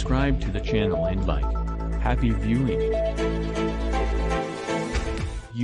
subscribe to the channel and like. Happy viewing.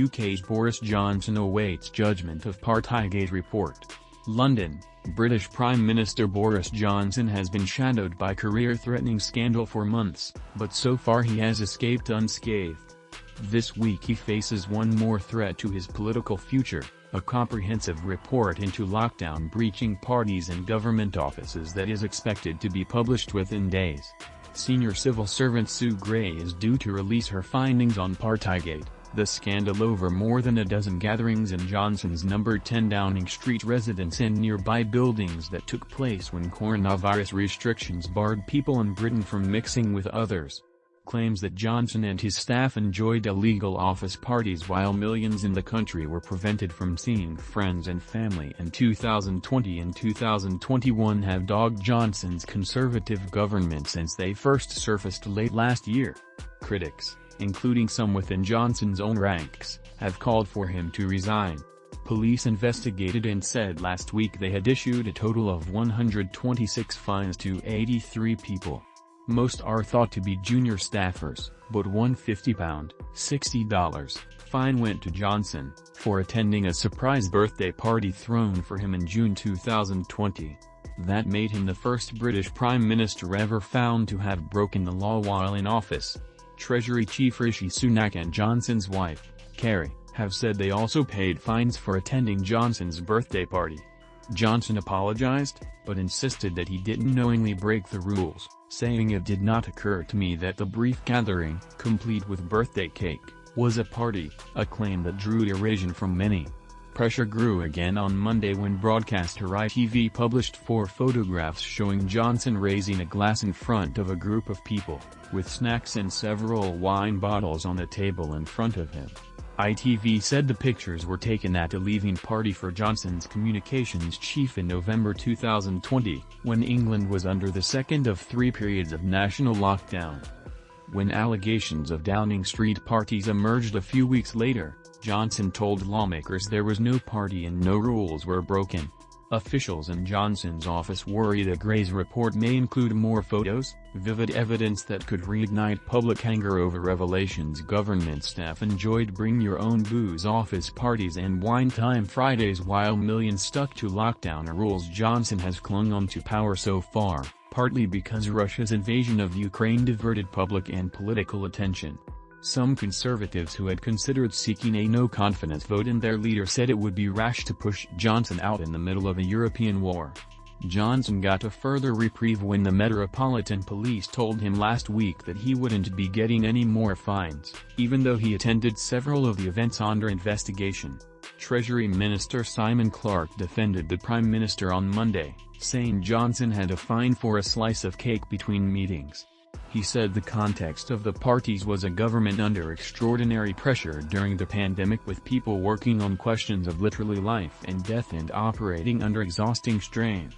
UK's Boris Johnson awaits judgment of Partygate report. London, British Prime Minister Boris Johnson has been shadowed by career-threatening scandal for months, but so far he has escaped unscathed. This week he faces one more threat to his political future, a comprehensive report into lockdown-breaching parties and government offices that is expected to be published within days. Senior civil servant Sue Gray is due to release her findings on Partygate, the scandal over more than a dozen gatherings in Johnson's No. 10 Downing Street residence and nearby buildings that took place when coronavirus restrictions barred people in Britain from mixing with others. Claims that Johnson and his staff enjoyed illegal office parties while millions in the country were prevented from seeing friends and family in 2020 and 2021 have dogged Johnson's Conservative government since they first surfaced late last year. Critics, including some within Johnson's own ranks, have called for him to resign. Police investigated and said last week they had issued a total of 126 fines to 83 people. Most are thought to be junior staffers, but one £50 ($60) fine went to Johnson, for attending a surprise birthday party thrown for him in June 2020. That made him the first British Prime Minister ever found to have broken the law while in office. Treasury Chief Rishi Sunak and Johnson's wife, Carrie, have said they also paid fines for attending Johnson's birthday party. Johnson apologized, but insisted that he didn't knowingly break the rules, saying it did not occur to me that the brief gathering, complete with birthday cake, was a party, a claim that drew derision from many. Pressure grew again on Monday when broadcaster ITV published 4 photographs showing Johnson raising a glass in front of a group of people, with snacks and several wine bottles on the table in front of him. ITV said the pictures were taken at a leaving party for Johnson's communications chief in November 2020, when England was under the second of 3 periods of national lockdown. When allegations of Downing Street parties emerged a few weeks later, Johnson told lawmakers there was no party and no rules were broken. Officials in Johnson's office worry that Gray's report may include more photos, vivid evidence that could reignite public anger over revelations government staff enjoyed bring-your-own-booze office parties and wine-time Fridays while millions stuck to lockdown rules. Johnson has clung on to power so far, partly because Russia's invasion of Ukraine diverted public and political attention. Some conservatives who had considered seeking a no-confidence vote in their leader said it would be rash to push Johnson out in the middle of a European war. Johnson got a further reprieve when the Metropolitan Police told him last week that he wouldn't be getting any more fines, even though he attended several of the events under investigation. Treasury Minister Simon Clarke defended the Prime Minister on Monday, saying Johnson had a fine for a slice of cake between meetings. He said the context of the parties was a government under extraordinary pressure during the pandemic with people working on questions of literally life and death and operating under exhausting strain.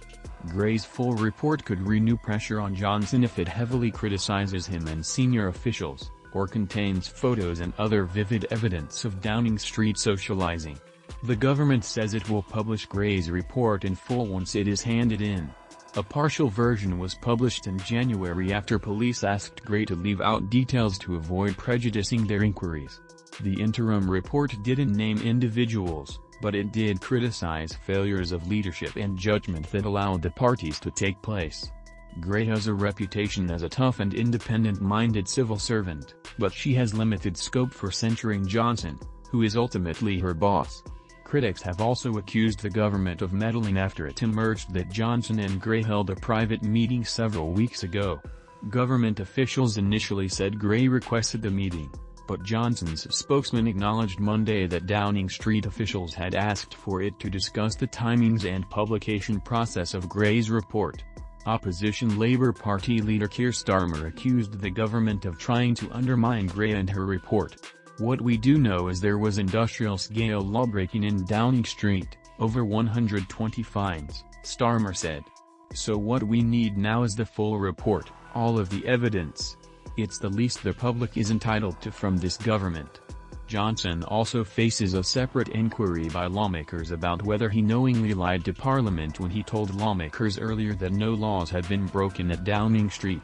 Gray's full report could renew pressure on Johnson if it heavily criticizes him and senior officials, or contains photos and other vivid evidence of Downing Street socializing. The government says it will publish Gray's report in full once it is handed in. A partial version was published in January after police asked Gray to leave out details to avoid prejudicing their inquiries. The interim report didn't name individuals, but it did criticize failures of leadership and judgment that allowed the parties to take place. Gray has a reputation as a tough and independent-minded civil servant, but she has limited scope for censuring Johnson, who is ultimately her boss. Critics have also accused the government of meddling after it emerged that Johnson and Gray held a private meeting several weeks ago. Government officials initially said Gray requested the meeting, but Johnson's spokesman acknowledged Monday that Downing Street officials had asked for it to discuss the timings and publication process of Gray's report. Opposition Labour Party leader Keir Starmer accused the government of trying to undermine Gray and her report. What we do know is there was industrial-scale lawbreaking in Downing Street, over 120 fines, Starmer said. So what we need now is the full report, all of the evidence. It's the least the public is entitled to from this government. Johnson also faces a separate inquiry by lawmakers about whether he knowingly lied to Parliament when he told lawmakers earlier that no laws had been broken at Downing Street.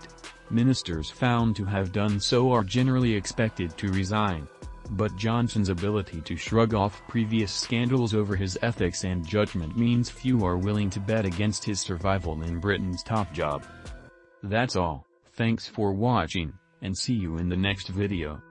Ministers found to have done so are generally expected to resign. But Johnson's ability to shrug off previous scandals over his ethics and judgment means few are willing to bet against his survival in Britain's top job. That's all, thanks for watching, and see you in the next video.